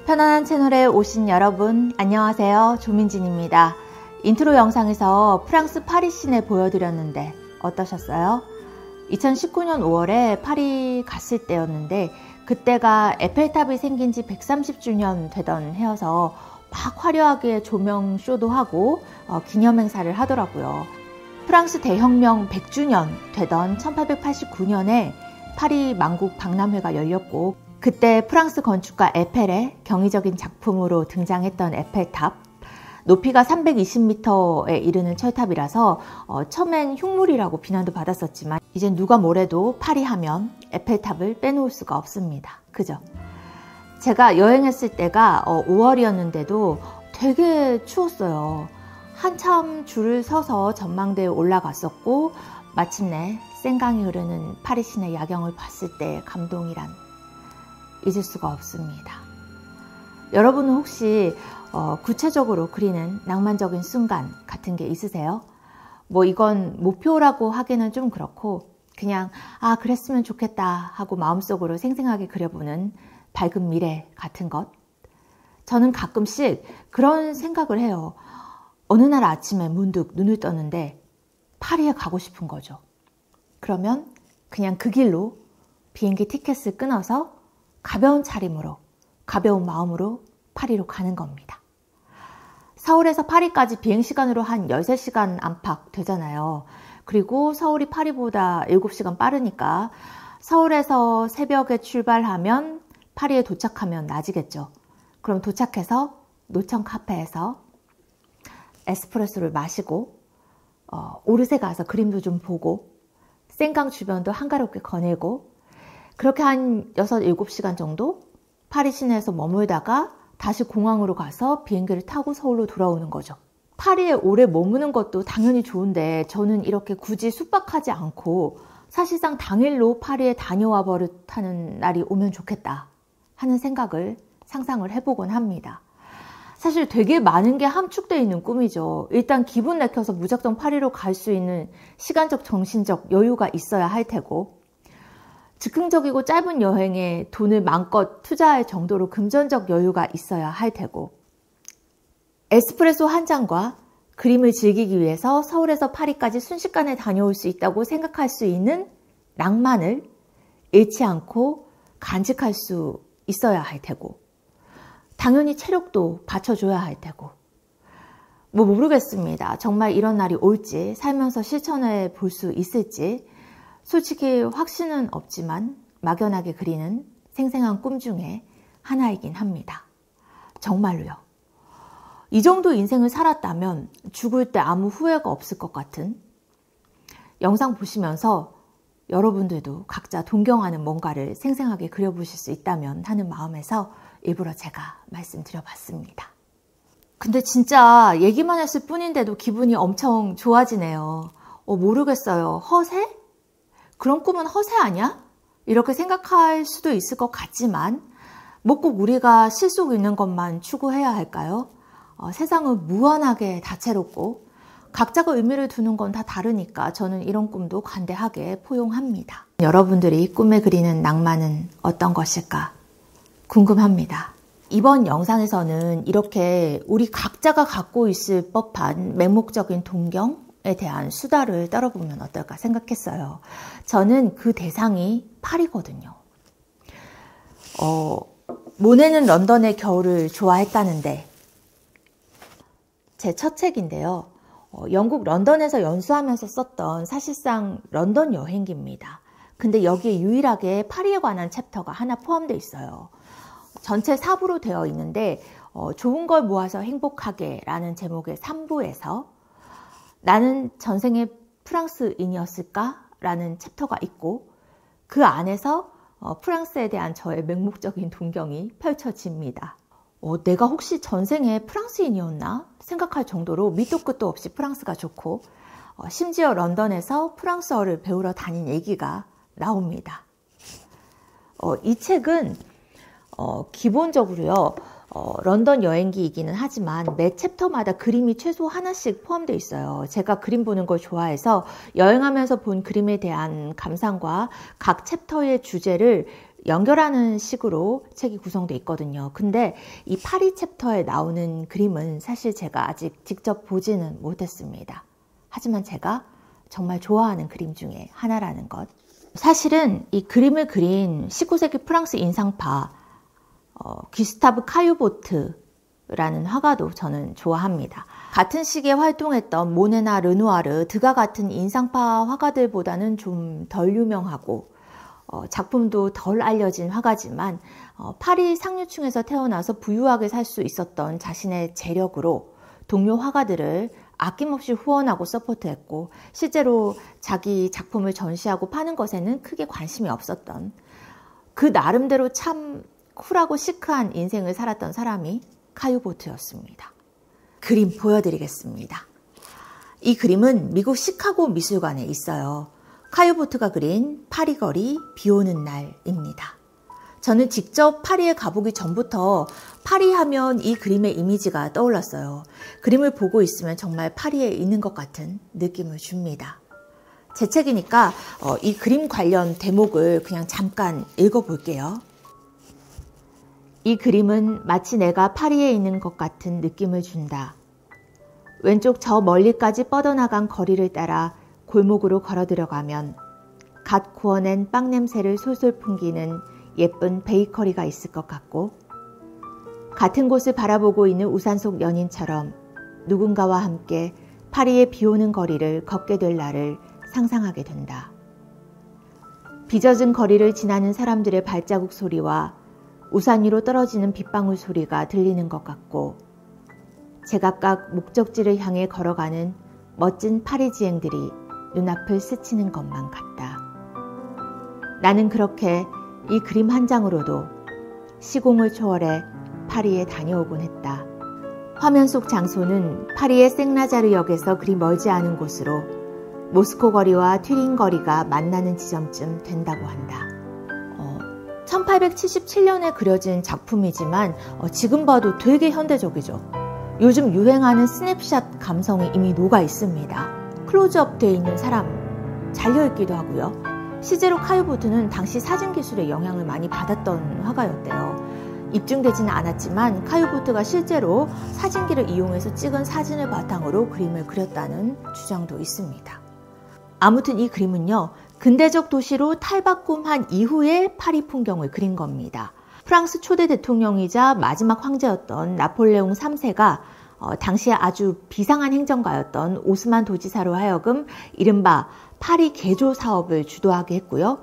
편안한 채널에 오신 여러분 안녕하세요. 조민진입니다. 인트로 영상에서 프랑스 파리 시내 보여드렸는데 어떠셨어요? 2019년 5월에 파리 갔을 때였는데 그때가 에펠탑이 생긴 지 130주년 되던 해여서 막 화려하게 조명 쇼도 하고 기념행사를 하더라고요. 프랑스 대혁명 100주년 되던 1889년에 파리 만국 박람회가 열렸고 그때 프랑스 건축가 에펠의 경이적인 작품으로 등장했던 에펠탑, 높이가 320m에 이르는 철탑이라서 처음엔 흉물이라고 비난도 받았었지만 이젠 누가 뭐래도 파리 하면 에펠탑을 빼놓을 수가 없습니다. 그죠? 제가 여행했을 때가 5월이었는데도 되게 추웠어요. 한참 줄을 서서 전망대에 올라갔었고 마침내 생강이 흐르는 파리 시내 야경을 봤을 때의 감동이란 잊을 수가 없습니다. 여러분은 혹시 구체적으로 그리는 낭만적인 순간 같은 게 있으세요? 뭐 이건 목표라고 하기는 좀 그렇고 그냥 그랬으면 좋겠다 하고 마음속으로 생생하게 그려보는 밝은 미래 같은 것. 저는 가끔씩 그런 생각을 해요. 어느 날 아침에 문득 눈을 떴는데 파리에 가고 싶은 거죠. 그러면 그냥 그 길로 비행기 티켓을 끊어서 가벼운 차림으로, 가벼운 마음으로 파리로 가는 겁니다. 서울에서 파리까지 비행시간으로 한 13시간 안팎 되잖아요. 그리고 서울이 파리보다 7시간 빠르니까 서울에서 새벽에 출발하면 파리에 도착하면 낮이겠죠. 그럼 도착해서 노천 카페에서 에스프레소를 마시고 오르세 가서 그림도 좀 보고 생강 주변도 한가롭게 거닐고 그렇게 한 6, 7시간 정도 파리 시내에서 머물다가 다시 공항으로 가서 비행기를 타고 서울로 돌아오는 거죠. 파리에 오래 머무는 것도 당연히 좋은데 저는 이렇게 굳이 숙박하지 않고 사실상 당일로 파리에 다녀와 버릇하는 날이 오면 좋겠다 하는 상상을 해보곤 합니다. 사실 되게 많은 게 함축되어 있는 꿈이죠. 일단 기분 내켜서 무작정 파리로 갈 수 있는 시간적 정신적 여유가 있어야 할 테고 즉흥적이고 짧은 여행에 돈을 마음껏 투자할 정도로 금전적 여유가 있어야 할 테고 에스프레소 한 잔과 그림을 즐기기 위해서 서울에서 파리까지 순식간에 다녀올 수 있다고 생각할 수 있는 낭만을 잃지 않고 간직할 수 있어야 할 테고 당연히 체력도 받쳐줘야 할 테고 뭐 모르겠습니다. 정말 이런 날이 올지 살면서 실천해 볼 수 있을지 솔직히 확신은 없지만 막연하게 그리는 생생한 꿈 중에 하나이긴 합니다. 정말로요. 이 정도 인생을 살았다면 죽을 때 아무 후회가 없을 것 같은 영상 보시면서 여러분들도 각자 동경하는 뭔가를 생생하게 그려보실 수 있다면 하는 마음에서 일부러 제가 말씀드려봤습니다. 근데 진짜 얘기만 했을 뿐인데도 기분이 엄청 좋아지네요. 모르겠어요. 허세? 그런 꿈은 허세 아니야? 이렇게 생각할 수도 있을 것 같지만 뭐 꼭 우리가 실속 있는 것만 추구해야 할까요? 세상은 무한하게 다채롭고 각자가 의미를 두는 건 다 다르니까 저는 이런 꿈도 관대하게 포용합니다. 여러분들이 꿈에 그리는 낭만은 어떤 것일까 궁금합니다. 이번 영상에서는 이렇게 우리 각자가 갖고 있을 법한 맹목적인 동경에 대한 수다를 떨어보면 어떨까 생각했어요. 저는 그 대상이 파리거든요. 모네는 런던의 겨울을 좋아했다는데 제 첫 책인데요. 영국 런던에서 연수하면서 썼던 사실상 런던 여행기입니다. 근데 여기에 유일하게 파리에 관한 챕터가 하나 포함되어 있어요. 전체 4부로 되어 있는데 좋은 걸 모아서 행복하게 라는 제목의 3부에서 나는 전생에 프랑스인이었을까? 라는 챕터가 있고 그 안에서 프랑스에 대한 저의 맹목적인 동경이 펼쳐집니다. 내가 혹시 전생에 프랑스인이었나 생각할 정도로 밑도 끝도 없이 프랑스가 좋고 심지어 런던에서 프랑스어를 배우러 다닌 얘기가 나옵니다. 이 책은 기본적으로요. 런던 여행기이기는 하지만 매 챕터마다 그림이 최소 하나씩 포함되어 있어요. 제가 그림 보는 걸 좋아해서 여행하면서 본 그림에 대한 감상과 각 챕터의 주제를 연결하는 식으로 책이 구성되어 있거든요. 근데 이 파리 챕터에 나오는 그림은 사실 제가 아직 직접 보지는 못했습니다. 하지만 제가 정말 좋아하는 그림 중에 하나라는 것. 사실은 이 그림을 그린 19세기 프랑스 인상파 귀스타브 카유보트라는 화가도 저는 좋아합니다. 같은 시기에 활동했던 모네나 르누아르, 드가 같은 인상파 화가들보다는 좀 덜 유명하고 작품도 덜 알려진 화가지만 파리 상류층에서 태어나서 부유하게 살 수 있었던 자신의 재력으로 동료 화가들을 아낌없이 후원하고 서포트했고 실제로 자기 작품을 전시하고 파는 것에는 크게 관심이 없었던 그 나름대로 참 쿨하고 시크한 인생을 살았던 사람이 카유보트였습니다. 그림 보여드리겠습니다. 이 그림은 미국 시카고 미술관에 있어요. 카유보트가 그린 파리 거리 비 오는 날입니다. 저는 직접 파리에 가보기 전부터 파리 하면 이 그림의 이미지가 떠올랐어요. 그림을 보고 있으면 정말 파리에 있는 것 같은 느낌을 줍니다. 제 책이니까 이 그림 관련 대목을 그냥 잠깐 읽어볼게요. 이 그림은 마치 내가 파리에 있는 것 같은 느낌을 준다. 왼쪽 저 멀리까지 뻗어나간 거리를 따라 골목으로 걸어 들어가면 갓 구워낸 빵 냄새를 솔솔 풍기는 예쁜 베이커리가 있을 것 같고 같은 곳을 바라보고 있는 우산 속 연인처럼 누군가와 함께 파리의 비 오는 거리를 걷게 될 날을 상상하게 된다. 빚어진 거리를 지나는 사람들의 발자국 소리와 우산 위로 떨어지는 빗방울 소리가 들리는 것 같고 제각각 목적지를 향해 걸어가는 멋진 파리지앵들이 눈앞을 스치는 것만 같다. 나는 그렇게 이 그림 한 장으로도 시공을 초월해 파리에 다녀오곤 했다. 화면 속 장소는 파리의 생라자르역에서 그리 멀지 않은 곳으로 모스코 거리와 튀린 거리가 만나는 지점쯤 된다고 한다. 1877년에 그려진 작품이지만 지금 봐도 되게 현대적이죠. 요즘 유행하는 스냅샷 감성이 이미 녹아 있습니다. 클로즈업 되어 있는 사람 잘려있기도 하고요. 실제로 카유보트는 당시 사진 기술의 영향을 많이 받았던 화가였대요. 입증되지는 않았지만 카유보트가 실제로 사진기를 이용해서 찍은 사진을 바탕으로 그림을 그렸다는 주장도 있습니다. 아무튼 이 그림은요. 근대적 도시로 탈바꿈한 이후의 파리 풍경을 그린 겁니다. 프랑스 초대 대통령이자 마지막 황제였던 나폴레옹 3세가 당시에 아주 비상한 행정가였던 오스만 도지사로 하여금 이른바 파리 개조 사업을 주도하게 했고요.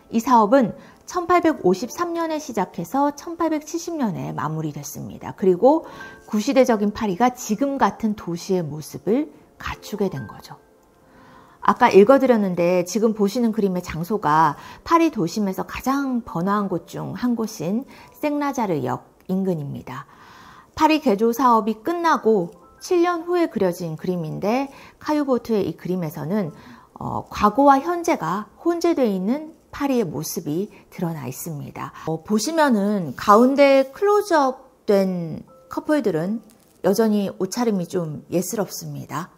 이 사업은 1853년에 시작해서 1870년에 마무리됐습니다. 그리고 구시대적인 파리가 지금 같은 도시의 모습을 갖추게 된 거죠. 아까 읽어드렸는데 지금 보시는 그림의 장소가 파리 도심에서 가장 번화한 곳 중 한 곳인 생라자르역 인근입니다. 파리 개조 사업이 끝나고 7년 후에 그려진 그림인데 카유보트의 이 그림에서는 과거와 현재가 혼재되어 있는 파리의 모습이 드러나 있습니다. 보시면은 가운데 클로즈업 된 커플들은 여전히 옷차림이 좀 예스럽습니다.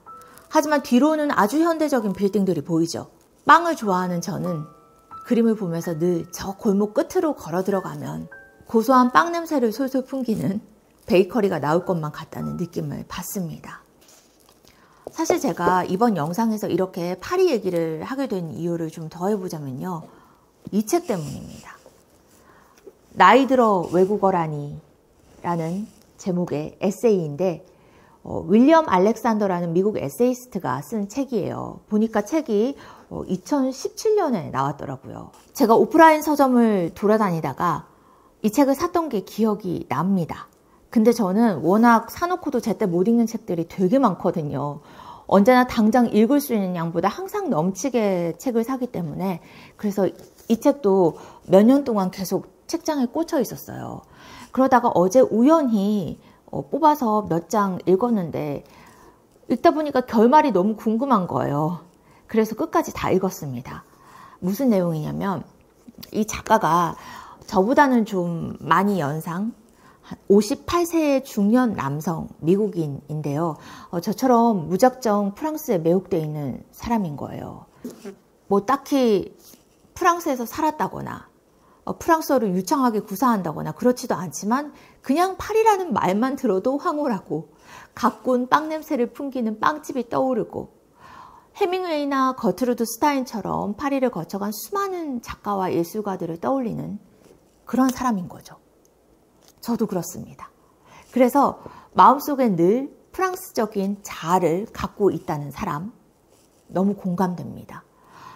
하지만 뒤로는 아주 현대적인 빌딩들이 보이죠. 빵을 좋아하는 저는 그림을 보면서 늘 저 골목 끝으로 걸어 들어가면 고소한 빵 냄새를 솔솔 풍기는 베이커리가 나올 것만 같다는 느낌을 받습니다. 사실 제가 이번 영상에서 이렇게 파리 얘기를 하게 된 이유를 좀 더 해보자면요. 이 책 때문입니다. 나이 들어 외국어라니 라는 제목의 에세이인데 윌리엄 알렉산더라는 미국 에세이스트가 쓴 책이에요. 보니까 책이 2017년에 나왔더라고요. 제가 오프라인 서점을 돌아다니다가 이 책을 샀던 게 기억이 납니다. 근데 저는 워낙 사놓고도 제때 못 읽는 책들이 되게 많거든요. 언제나 당장 읽을 수 있는 양보다 항상 넘치게 책을 사기 때문에 그래서 이 책도 몇 년 동안 계속 책장에 꽂혀 있었어요. 그러다가 어제 우연히 뽑아서 몇 장 읽었는데 읽다 보니까 결말이 너무 궁금한 거예요. 그래서 끝까지 다 읽었습니다. 무슨 내용이냐면 이 작가가 저보다는 좀 많이 연상, 58세의 중년 남성 미국인인데요. 저처럼 무작정 프랑스에 매혹되어 있는 사람인 거예요. 뭐 딱히 프랑스에서 살았다거나 프랑스어를 유창하게 구사한다거나 그렇지도 않지만 그냥 파리라는 말만 들어도 황홀하고 가꾼 빵 냄새를 풍기는 빵집이 떠오르고 해밍웨이나 거트루드 스타인처럼 파리를 거쳐간 수많은 작가와 예술가들을 떠올리는 그런 사람인 거죠. 저도 그렇습니다. 그래서 마음속에 늘 프랑스적인 자아를 갖고 있다는 사람 너무 공감됩니다.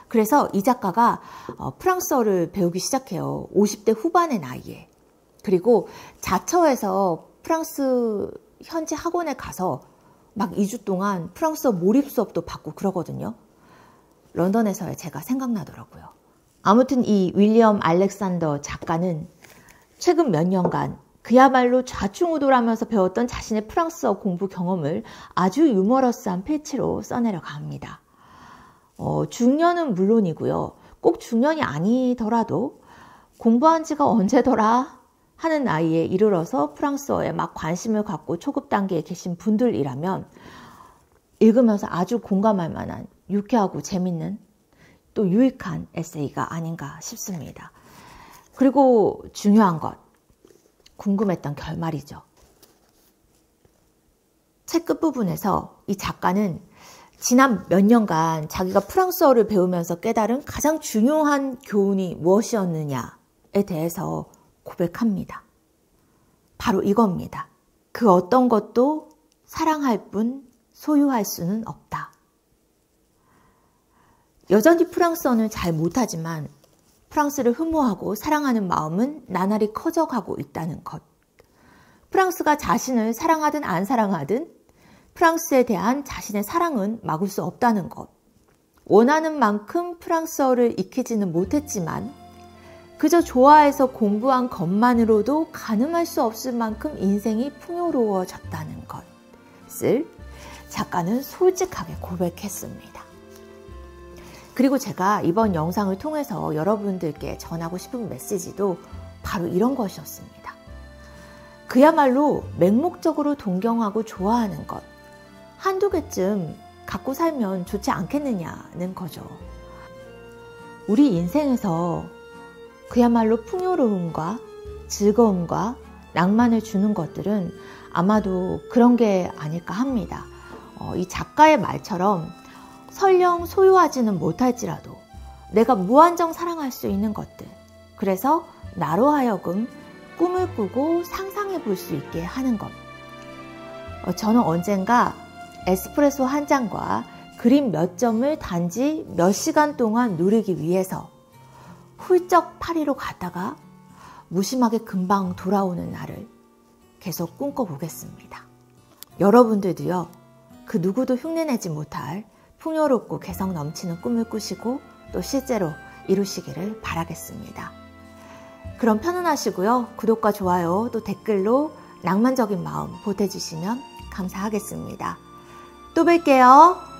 그래서 이 작가가 프랑스어를 배우기 시작해요. 50대 후반의 나이에. 그리고 자처해서 프랑스 현지 학원에 가서 막 2주 동안 프랑스어 몰입 수업도 받고 그러거든요. 런던에서의 제가 생각나더라고요. 아무튼 이 윌리엄 알렉산더 작가는 최근 몇 년간 그야말로 좌충우돌하면서 배웠던 자신의 프랑스어 공부 경험을 아주 유머러스한 패치로 써내려 갑니다. 중년은 물론이고요. 꼭 중년이 아니더라도 공부한 지가 언제더라 하는 나이에 이르러서 프랑스어에 막 관심을 갖고 초급 단계에 계신 분들이라면 읽으면서 아주 공감할 만한 유쾌하고 재밌는 또 유익한 에세이가 아닌가 싶습니다. 그리고 중요한 것, 궁금했던 결말이죠. 책 끝부분에서 이 작가는 지난 몇 년간 자기가 프랑스어를 배우면서 깨달은 가장 중요한 교훈이 무엇이었느냐에 대해서 고백합니다. 바로 이겁니다. 그 어떤 것도 사랑할 뿐 소유할 수는 없다. 여전히 프랑스어는 잘 못하지만 프랑스를 흠모하고 사랑하는 마음은 나날이 커져가고 있다는 것. 프랑스가 자신을 사랑하든 안 사랑하든 프랑스에 대한 자신의 사랑은 막을 수 없다는 것. 원하는 만큼 프랑스어를 익히지는 못했지만 그저 좋아해서 공부한 것만으로도 가늠할 수 없을 만큼 인생이 풍요로워졌다는 것을 작가는 솔직하게 고백했습니다. 그리고 제가 이번 영상을 통해서 여러분들께 전하고 싶은 메시지도 바로 이런 것이었습니다. 그야말로 맹목적으로 동경하고 좋아하는 것, 한두 개쯤 갖고 살면 좋지 않겠느냐는 거죠. 우리 인생에서 그야말로 풍요로움과 즐거움과 낭만을 주는 것들은 아마도 그런 게 아닐까 합니다. 이 작가의 말처럼 설령 소유하지는 못할지라도 내가 무한정 사랑할 수 있는 것들, 그래서 나로 하여금 꿈을 꾸고 상상해 볼 수 있게 하는 것. 저는 언젠가 에스프레소 한 잔과 그림 몇 점을 단지 몇 시간 동안 누리기 위해서 훌쩍 파리로 갔다가 무심하게 금방 돌아오는 날을 계속 꿈꿔보겠습니다. 여러분들도요, 그 누구도 흉내내지 못할 풍요롭고 개성 넘치는 꿈을 꾸시고 또 실제로 이루시기를 바라겠습니다. 그럼 편안하시고요. 구독과 좋아요 또 댓글로 낭만적인 마음 보태주시면 감사하겠습니다. 또 뵐게요.